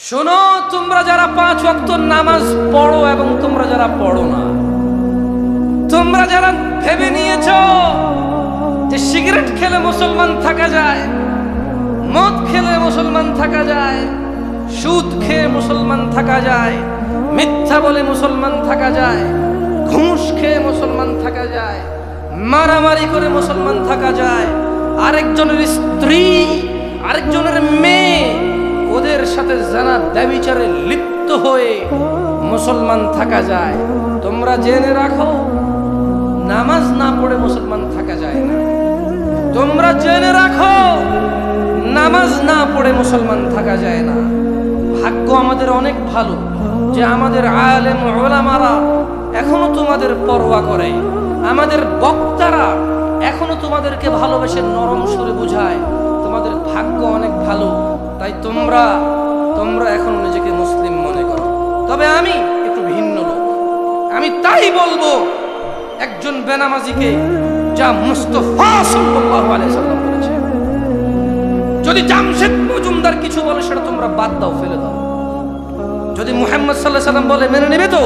শোনো, তোমরা যারা 5 ওয়াক্ত নামাজ পড়ো এবং তোমরা যারা পড়ো না, তোমরা যারা ভেবে নিয়েছো যে সিগারেট খেলে মুসলমান থাকা যায়, মদ খেলে মুসলমান থাকা যায়, সুদ খেয়ে মুসলমান থাকা যায়, মিথ্যা বলে মুসলমান থাকা যায়, ঘুষ খেয়ে মুসলমান থাকা যায়, মারামারি করে মুসলমান থাকা যায়, আরেকজনের স্ত্রী আরেকজনের মেয়ে ওদের সাথে জানা ব্যভিচারে লিপ্ত হয়ে মুসলমান থাকা যায়। তোমরা জেনে রাখো, নামাজ না পড়ে মুসলমান থাকা যায় না। তোমরা জেনে রাখো, নামাজ না পড়ে মুসলমান থাকা যায় না। ভাগ্য আমাদের অনেক ভালো যে আমাদের আলেম ওলামারা এখনো তোমাদের পরোয়া করে, আমাদের বক্তারা এখনো তোমাদেরকে ভালোবেসে নরম সুরে বোঝায়। তোমাদের ভাগ্য অনেক ভালো, তাই তোমরা এখনো নিজেকে মুসলিম মনে করো। তবে আমি একটু ভিন্ন লোক, আমি তাই বলবো একজন বেনামাজিকে যা মুস্তাফা সাল্লাল্লাহু আলাইহি সাল্লাম বলেছে। যদি জামশেদ মজুমদার কিছু বলে সেটা তোমরা বাদ দাও, ফেলে দাও। যদি মুহাম্মদ সাল্লাল্লাহু আলাইহি সাল্লাম বলে মেনে নেবে তো?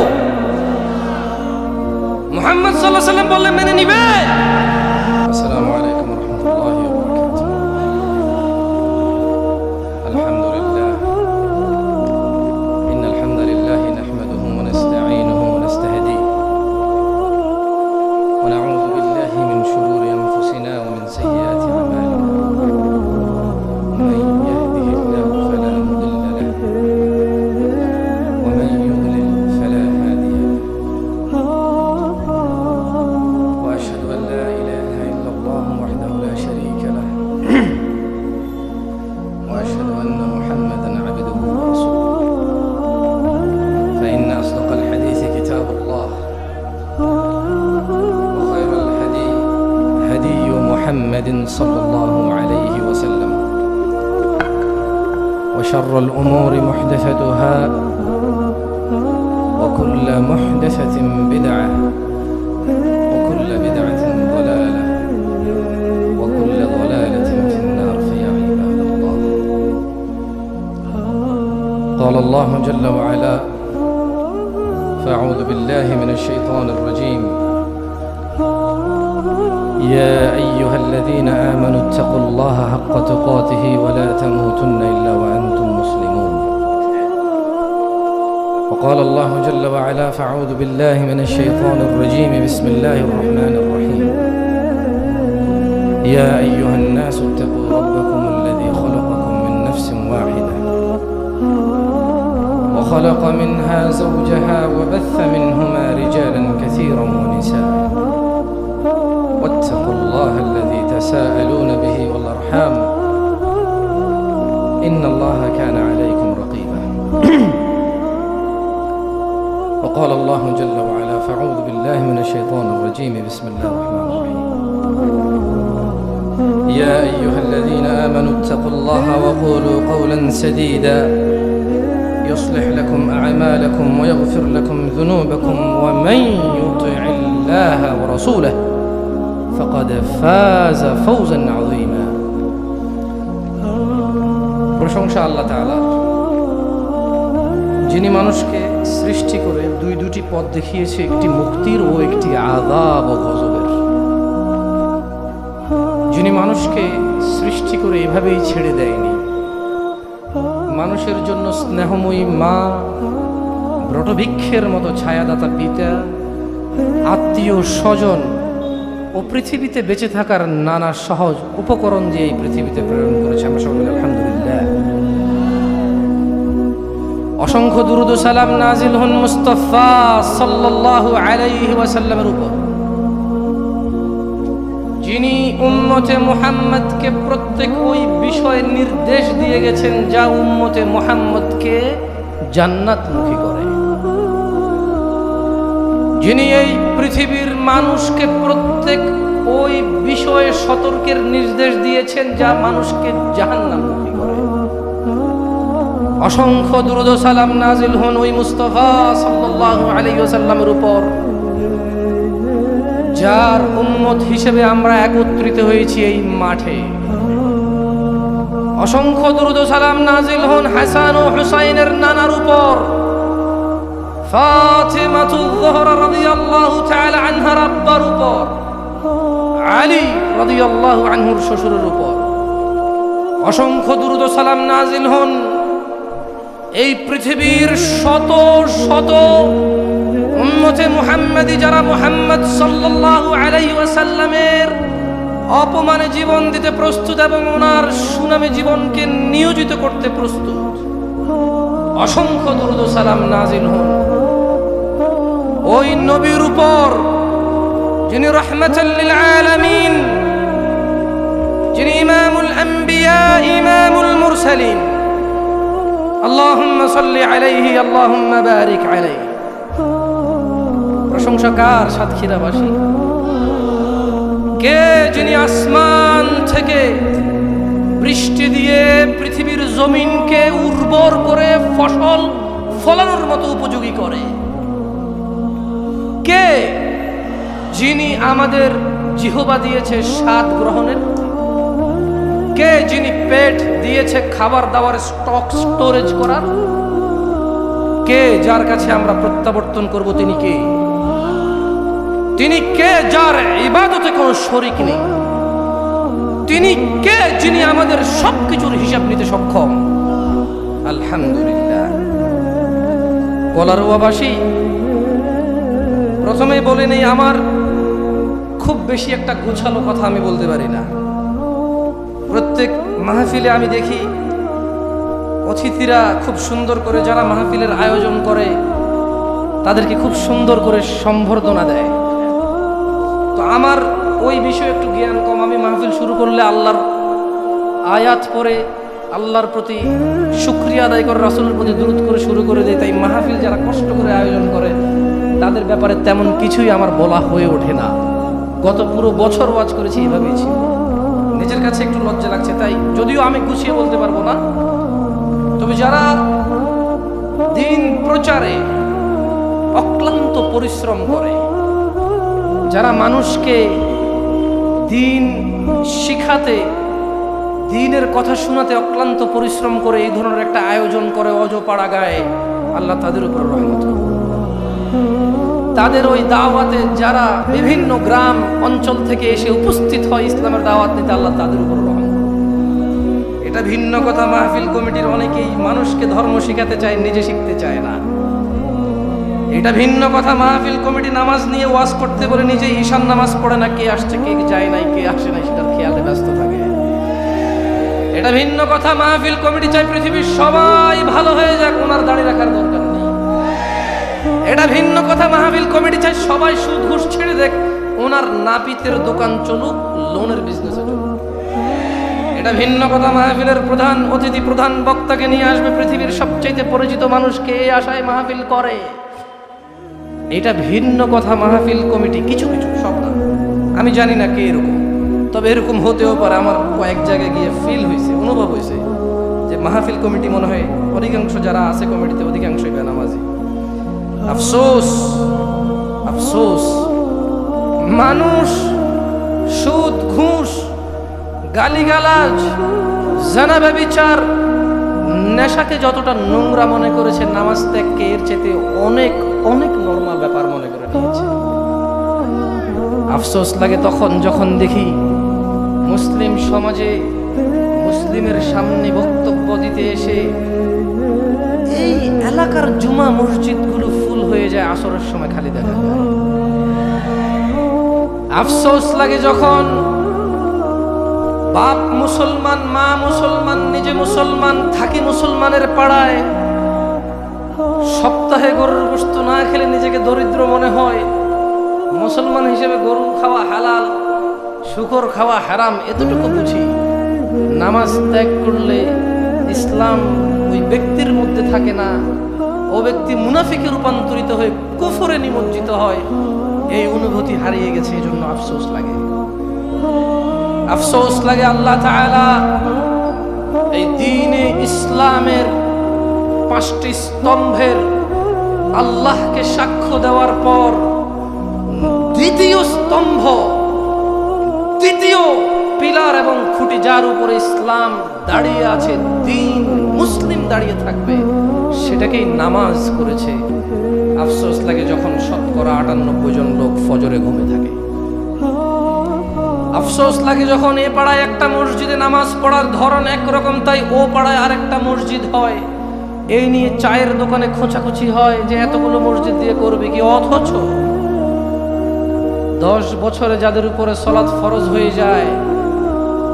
মুহাম্মদ সাল্লাল্লাহু আলাইহি সাল্লাম বললে মেনে নিবে? আসসালামু আলাইকুম ওয়া রাহমাতুল্লাহি ওয়া বারাকাতুহু। আলহামদুলিল্লাহ, ইন্নাল হামদালিল্লাহি নাহমাদুহু ওয়া নাস্তাঈনুহু ওয়া নাস্তাহদিহি ওয়া নাউযু বিল্লাহি মিন শুরুরি আনফুসিনা ওয়া মিন সাইয়্যাতি আমালিনা। মান ইয়াহদিহিল্লাহু ফালা মুদিল্লা লাহু ওয়া মান ইউদ্লিল ফালা হাদিয়া লাহু। وأشهد أن لا إله إلا الله وحده لا شريك له وأشهد أن محمدا عبده ورسوله فإن أصدق الحديث كتاب الله وخير الهدي هدي محمد صلى الله عليه وسلم وشر الأمور محدثتها وكل محدثة بدعة وكل بدعة ضلالة وكل ضلالة في النار. فيا عباد الله، قال الله جل وعلا: فأعوذ بالله من الشيطان الرجيم: يا أيها الذين آمنوا اتقوا الله حق تقاته ولا تموتن إلا وأنتم مسلمون. وقال الله جل وعلا: فأعوذ بالله من الشيطان الرجيم بسم الله الرحمن الرحيم: يا أيها الناس اتقوا ربكم الذي خلقكم من نفس واحدة وخلق منها زوجها وبث منهما رجالا كثيرا ونساء واتقوا الله الذي تساءلون به والأرحام إن الله كان عليكم رقيبا. وقال الله جل وعلا: فأعوذ بالله من الشيطان الرجيم بسم الله الرحمن الرحيم: يا أيها الذين آمنوا اتقوا الله وقولوا قولا سديدا يصلح لكم أعمالكم ويغفر لكم ذنوبكم ومن يطع الله ورسوله فقد فاز فوزا عظيما. প্রশংসা আল্লাহ তাআলার, যিনি মানুষকে সৃষ্টি করে দুটি পথ দেখিয়েছে, একটি মুক্তির ও একটি আযাব ও গজবের। যিনি মানুষকে সৃষ্টি করে এভাবেই ছেড়ে দেয়নি। মানুষের জন্য স্নেহময়ী মা, বটবৃক্ষের মতো ছায়াদাতা পিতা, আত্মীয় স্বজন ও পৃথিবীতে বেঁচে থাকার নানা সহজ উপকরণ দিয়ে এই পৃথিবীতে প্রেরণ করেছে। আমরা সকলে আলহামদুলিল্লাহ। অসংখ্য দুরূদ ও সালাম নাজিল হন মুস্তাফা সাল্লাল্লাহু আলাইহি ওয়াসাল্লামের উপর, যিনি উম্মতে মুহাম্মদকে প্রত্যেক ওই বিষয়ে নির্দেশ দিয়ে গেছেন যা উম্মতে মুহাম্মদকে জান্নাতমুখী করে। যিনি এই পৃথিবীর মানুষকে প্রত্যেক ওই বিষয়ে সতর্কের নির্দেশ দিয়েছেন যা মানুষকে জাহান্নামমুখী করে। অসংখ্য দুরূদ ও সালাম নাজিল হন ওই মুস্তাফা সাল্লাল্লাহু আলাইহি ওয়াসাল্লামের উপর, যার উম্মত হিসেবে আমরা একত্রিত হয়েছি এই মাঠে। অসংখ্য দুরূদ ও সালাম নাজিল হন হাসান ও হুসাইনের নানার উপর, ফাতিমাতুয যোহরা রাদিয়াল্লাহু তাআলা আনহার আব্বার উপর, আলী রাদিয়াল্লাহু আনহুর শ্বশুরের উপর। অসংখ্য দুরূদ ও সালাম নাজিল হন এই পৃথিবীর শত শত উম্মতে মুহাম্মাদি যারা মুহাম্মদ সাল্লাল্লাহু আলাইহি ওয়াসাল্লামের অপমানে জীবন দিতে প্রস্তুত এবং ওনার সুনামে জীবনকে নিয়োজিত করতে প্রস্তুত। অসংখ্য দুরূদ ও সালাম নাজিল হন ওই নবীর উপর যিনি রাহমাতাল লিল আলামিন, যিনি ইমামুল আম্বিয়া ইমামুল মুরসালিন। আল্লাহুম্মা সাল্লি আলাইহি আল্লাহুম্মা বারিক আলাইহি। প্রশংসা কার? সাতক্ষীরাবাসী। কে যিনি আসমান থেকে বৃষ্টি দিয়ে পৃথিবীর জমিনকে উর্বর করে ফসল ফলানোর মতো উপযোগী করে? কে যিনি আমাদের জিহ্বা দিয়েছে স্বাদ গ্রহণের? কে যিনি পেট দিয়েছে খাবার দাবার স্টক স্টোরেজ করার? কে যার কাছে আমরা প্রত্যাবর্তন করব? তিনি কে? তিনি কে যার ইবাদতে কোনো শরীক নেই? তিনি কে যিনি আমাদের সবকিছুর হিসাব নিতে সক্ষম? আলহামদুলিল্লাহ। কলারোয়াবাসী, প্রথমে বলে নেই, আমার খুব বেশি একটা গোছালো কথা আমি বলতে পারি না। প্রত্যেক মাহফিলে আমি দেখি অতিথিরা খুব সুন্দর করে, যারা মাহফিলের আয়োজন করে তাদেরকে খুব সুন্দর করে সম্বর্ধনা দেয়। তো আমার ওই বিষয়ে একটু জ্ঞান কম। আমি মাহফিল শুরু করলে আল্লাহর আয়াত পড়ে আল্লাহর প্রতি শুকরিয়া আদায় করে রাসূলের প্রতি দুরূদ করে শুরু করে দেয়। তাই মাহফিল যারা কষ্ট করে আয়োজন করে তাদের ব্যাপারে তেমন কিছুই আমার বলা হয়ে ওঠে না। গত পুরো বছর ওয়াজ করেছি, এভাবেই ছিল। নিজের কাছে একটু লজ্জা লাগছে, তাই যদিও আমি গুছিয়ে বলতে পারবো না, তবে যারা দিন প্রচারে অক্লান্ত পরিশ্রম করে, যারা মানুষকে দিন শিখাতে, দিনের কথা শোনাতে অক্লান্ত পরিশ্রম করে এই ধরনের একটা আয়োজন করে অজপাড়া গায়ে, আল্লাহ তাদের উপর রহমত। তাদের ওই দাওয়াতে যারা বিভিন্ন গ্রাম অঞ্চল থেকে এসে উপস্থিত হয় ইসলামের দাওয়াত নিতে, আল্লাহ তাদের উপর রহমত। এটা ভিন্ন কথা, মাহফিল কমিটির অনেকেই মানুষকে ধর্ম শিখাতে চায়, নিজে শিখতে চায় না। এটা ভিন্ন কথা, মাহফিল কমিটি নামাজ নিয়ে ওয়াজ করতে বলে নিজে ঈশান নামাজ পড়ে না, কে আসছে কে যায় নাই, কে আসে নাই সেটার খেয়ালে ব্যস্ত থাকে। এটা ভিন্ন কথা, মাহফিল কমিটি চায় পৃথিবীর সবাই ভালো হয়ে যাক, ওনার দাঁড়িয়ে রাখার দরকার নেই। এটা ভিন্ন কথা, মাহফিল কমিটি চায় সবাই সুদ ঘুষ ছেড়ে দেখ, ওনার নাপিতের দোকান চলুক, লোনের বিজনেসে চলুক। এটা ভিন্ন কথা, মাহফিলের প্রধান অতিথি প্রধান বক্তাকে নিয়ে আসবে পৃথিবীর সবচেয়ে পরিচিত মানুষকে, এই আশায় মাহফিল করে। এটা ভিন্ন কথা, মাহফিল কমিটি কিছু কিছু, সব না, আমি জানি না কে এরকম, তবে এরকম হতেও পারে। আমার কয়েক জায়গায় গিয়ে ফিল হয়েছে, অনুভব হয়েছে যে মাহফিল কমিটি মনে হয় অধিকাংশ যারা আছে কমিটিতে অধিকাংশই বেনামাজি। আফসোস, আফসোস, মানুষ সুদ ঘুষ গালিগালাজ জানা ব্যভিচার নেশাকে যতটা নোংরা মনে করেছে, নামাজ ত্যাগকে এর চেয়ে অনেক অনেক নরমাল ব্যাপার মনে করে নিয়েছে। আফসোস লাগে তখন যখন দেখি মুসলিম সমাজে মুসলিমের সামনে বক্তব্য দিতে এসে এই এলাকার জুমা মসজিদগুলো ফুল হয়ে যায়, আসরের সময় খালি দেখা যায়। আফসোস লাগে যখন বাপ মুসলমান, মা মুসলমান, নিজে মুসলমান, থাকি মুসলমানের পাড়ায়, সপ্তাহে গরুর গোশত না খেলে নিজেকে দরিদ্র মনে হয়। মুসলমান হিসেবে গরু খাওয়া হালাল, শুকর খাওয়া হারাম, এতটুকু বুঝি। নামাজ ত্যাগ করলে ইসলাম ওই ব্যক্তির মধ্যে থাকে না, ও ব্যক্তি মুনাফিকে রূপান্তরিত হয়ে কুফরে নিমজ্জিত হয়। এই অনুভূতি হারিয়ে গেছে, এই জন্য আফসোস লাগে। আফসোস লাগে আল্লাহ তাআলা এই দ্বীনে ইসলামের 5টি স্তম্ভের আল্লাহকে সাক্ষ্য দেওয়ার পর দ্বিতীয় স্তম্ভ, দ্বিতীয় পিলার এবং খুঁটি, যার উপরে ইসলাম দাঁড়িয়ে আছে, দ্বীন মুসলিম দাঁড়িয়ে থাকবে, সেটাকেই নামাজ করেছে। আফসোস লাগে যখন 98% জন লোক ফজরে ঘুমে থাকে। আফসোস লাগে যখন এ পাড়ায় একটা মসজিদে নামাজ পড়ার ধরন একরকম, তাই ও পাড়ায় আরেকটা মসজিদ হয়। এই নিয়ে চায়ের দোকানে খোঁচাখুচি হয় যে এতগুলো মসজিদ দিয়ে করবে কি। অথচ 10 বছরে যাদের উপরে সলাৎ ফরজ হয়ে যায়,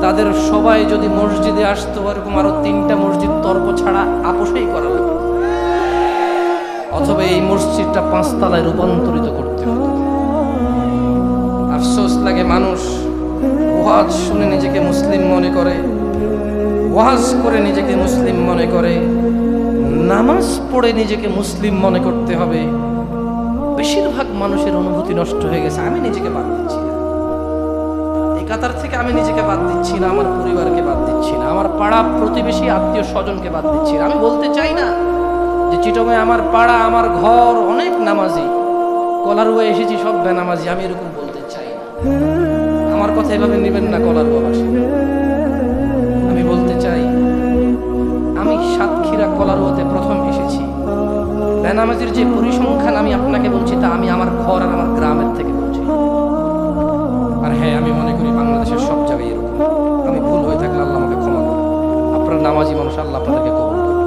তাদের সবাই যদি মসজিদে আসতো, এরকম আরো 3টা মসজিদ তর্ক ছাড়া আপোষেই করা লাগবে, অথবা এই মসজিদটা 5 তলায় রূপান্তরিত করতে হতো। আফসোস লাগে মানুষ ওয়াজ শুনে নিজেকে মুসলিম মনে করে, ওয়াজ করে নিজেকে মুসলিম মনে করে, নামাজ পড়ে নিজেকে মুসলিম মনে করতে হবে। বেশিরভাগ মানুষের অনুভূতি নষ্ট হয়ে গেছে। আমি নিজেকে বাদ দিচ্ছি না, এই কাতার থেকে আমি নিজেকে বাদ দিচ্ছি না, আমার পরিবারকে বাদ দিচ্ছি না, আমার পাড়া প্রতিবেশী আত্মীয় স্বজনকে বাদ দিচ্ছি না। আমি বলতে চাই না যে চিটংয়ে আমার পাড়া আমার ঘর অনেক নামাজি, কলারুয়া এসেছি সব বেনামাজি, আমি এরকম বলতে চাই না। আমার কথা এভাবে নেবেন না কলারুয়াবাসী। আমি বলতে চাই আমি সাতক্ষীরা কলারুয়াতে প্রথম এসেছি। বেনামাজির যে পরিসংখ্যান আমি আপনাকে বলছি, তা আমি আমার ঘর আর আমার গ্রামের থেকে বলছি। আর হ্যাঁ, আমি মনে করি বাংলাদেশের সব জায়গায় এরকম। আমি ভুল হয়ে থাকলে আল্লাহ আমাকে ক্ষমা করুন। আপনারা নামাজি মানুষ, আল্লাহ আপনাদেরকে কবুল করুন।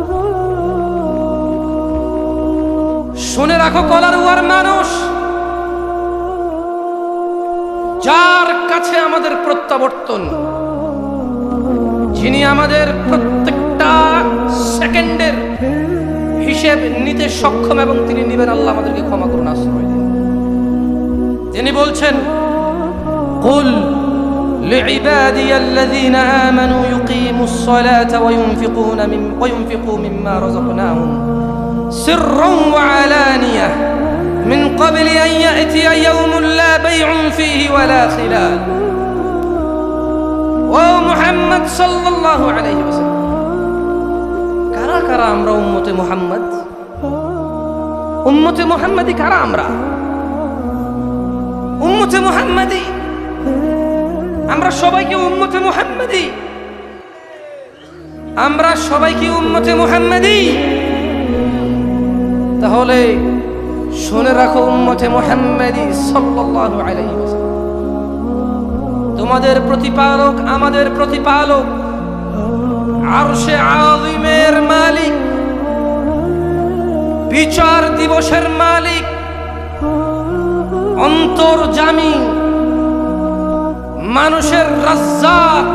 শুনে রাখো কলারুয়ার মানুষ, যার কাছে আমাদের প্রত্যাবর্তন, যিনি আমাদের প্রত্যেকটা সেকেন্ডের হিসেব নিতে সক্ষম এবং তিনি নিবেন, আল্লাহ আমাদেরকে ক্ষমা করুন, আশ্রয় দিন। তিনি বলছেন, কুল লিইবাদিয়া আল্লাযীনা আমানু ইউকিমুস সালাতা ওয়া ইউনফিকু মিম্মা রাযাকনাহুম সিররান ওয়া আলানিয়াহ মিন ক্বাবলি আন ইয়াতিয়া ইয়াওমুন লা বাইউন ফীহি ওয়ালা খিলাল। ও মুহাম্মদ সাল্লাল্লাহু আলাইহি ওয়াসাল্লাম, কারা কারা আমরা উম্মতে মুহাম্মদ? উম্মতে মুহাম্মাদি কারা? আমরা উম্মতে মুহাম্মাদি, আমরা সবাই কি উম্মতে মুহাম্মাদি? আমরা সবাই কি উম্মতে মুহাম্মাদি? তাহলে শুনে রাখো, উম্মতে মুহাম্মাদি সাল্লাল্লাহু আলাইহি ওয়াসাল্লাম তোমাদের প্রতিপালক, আমাদের প্রতিপালক, আরশে আযীমের মালিক, বিচার দিবসের মালিক, অন্তর্যামী, মানুষের রাজ্জাক,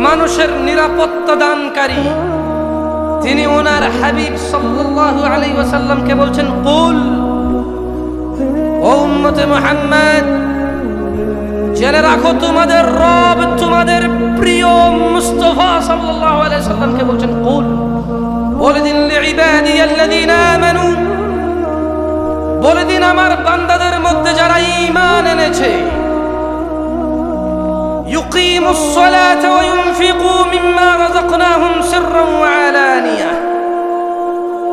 মানুষের নিরাপত্তা দানকারী। তিনি ওনার হাবিব সাল্লাল্লাহু আলাইহি ওয়াসাল্লামকে বলছেন, কুল, ও উম্মতে মুহাম্মদ, জেনে রাখো তোমাদের রব, তোমাদের প্রিয় মুস্তাফা সাল্লাল্লাহু আলাইহি ওয়াসাল্লামকে বলছেন, কুল, বলে দিন, লিইবাদিয়াল্লাযীনা আমানু, বলে দিন আমার বান্দাদের মধ্যে যারা ঈমান এনেছে, ইউকিমুস সালাতা ওয়া ইউনফিকু মিম্মা রাযাকনাহুম সিররান ওয়া আলানিয়া,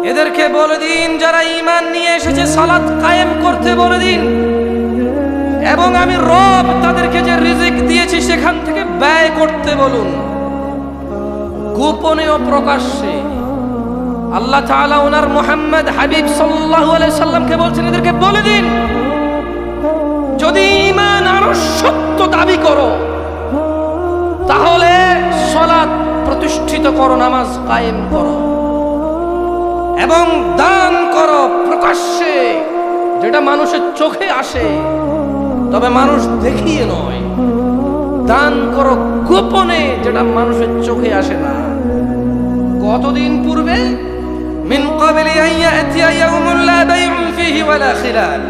এদেরকে বলে দিন যারা ঈমান নিয়ে এসেছে সালাত কায়েম করতে বলে দিন, এবং আমি রব তাদেরকে যে রিজিক দিয়েছি সেখান থেকে ব্যয় করতে বলুন, গোপনে ও প্রকাশ্যে। আল্লাহ তাআলা ওনার মুহাম্মদ হাবিব সাল্লাল্লাহু আলাইহি সাল্লামকে বলছেন, এদেরকে বলে দিন, যদি ঈমান আরো সত্য দাবি করো তাহলে সালাত প্রতিষ্ঠিত করো, নামাজ কায়েম করো এবং দান করো প্রকাশ্যে, যেটা মানুষের চোখে আসে, তবে মানুষ দেখিয়ে নয়। দান করো গোপনে, যেটা মানুষের চোখে আসে না। কতদিন পূর্বে? মিন ক্বাবলি আন ইয়াতিয়া ইয়াওমুন লা বাইউন ফীহি ওয়ালা খিলাল।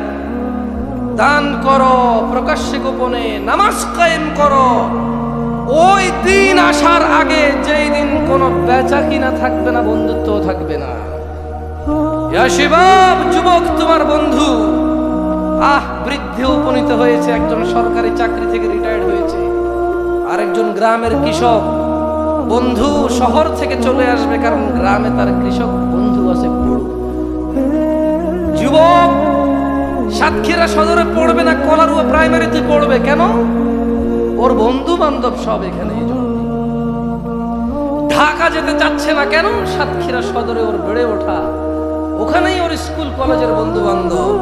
দান করো প্রকাশ্যে গোপনে, নামাজ কায়েম করো ওই দিন আসার আগে, যেই দিন কোনো বেচা কিনা থাকবে না, বন্ধুত্ব থাকবে না। ইয়া শিবাব, যুবক তোমার বন্ধু বৃদ্ধে উপনীত হয়েছে, একজন সরকারি চাকরি থেকে রিটায়ার্ড হয়েছে, আরেকজন গ্রামের কৃষক বন্ধু শহর থেকে চলে আসবে, কারণ গ্রামে তার কৃষক বন্ধু আছে বড়। যুবক সাতক্ষীরা সদরে পড়বে না, কলারুয়া প্রাইমারিতে পড়বে, কেন? ওর বন্ধু বান্ধব সব এখানে। ঢাকা যেতে চাচ্ছে না কেন? সাতক্ষীরা সদরে ওর বেড়ে ওঠা, ওখানেই ওর স্কুল কলেজের বন্ধু বান্ধব।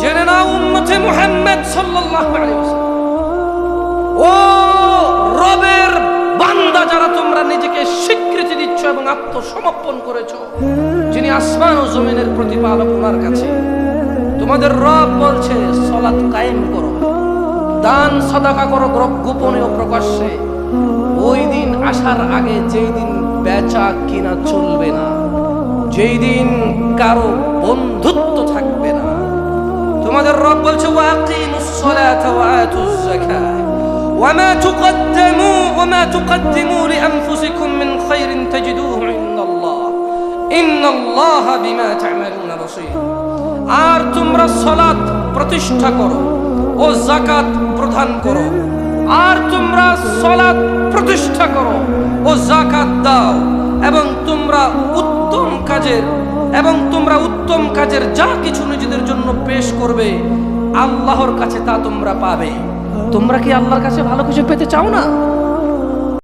জেনে নাও উম্মতে মুহাম্মদ সাল্লাল্লাহু আলাইহি ওয়াসাল্লাম, ও রবের বান্দা যারা তোমরা নিজেকে স্বীকৃতি দিচ্ছ এবং আত্মসমর্পণ করেছো, যিনি আসমান ও জমিনের প্রতিপালক, ওনার কাছে তোমাদের রব বলছে সালাত কায়েম করো, দান সাদাকা করো গোপনে ও প্রকাশ্যে। ওই দিন আসার আগে যেই দিন বেচা কিনা চলবে না, যেই দিন কারো বন্ধুত্ব থাকবে না, তোমাদের রব বলছে ওয়াকিমুস সালাতা ওয়া আতুজ যাকাত ওয়ামা তুকদ্দিমু লিআনফুসিকুম মিন খায়রিন তাজিদুহু ইনদাল্লাহ ইন্নাল্লাহা বিমা তা'মালুনা বাসীর। আর তোমরা সালাত প্রতিষ্ঠা করো ও যাকাত প্রদান করো, আর তোমরা সালাত প্রতিষ্ঠা করো ও যাকাত দাও, এবং তোমরা উত্তম কাজের যা কিছু নিজেদের জন্য পেশ করবে আল্লাহর কাছে তা তোমরা পাবে। তোমরা কি আল্লাহর কাছে ভালো কিছু পেতে চাও না?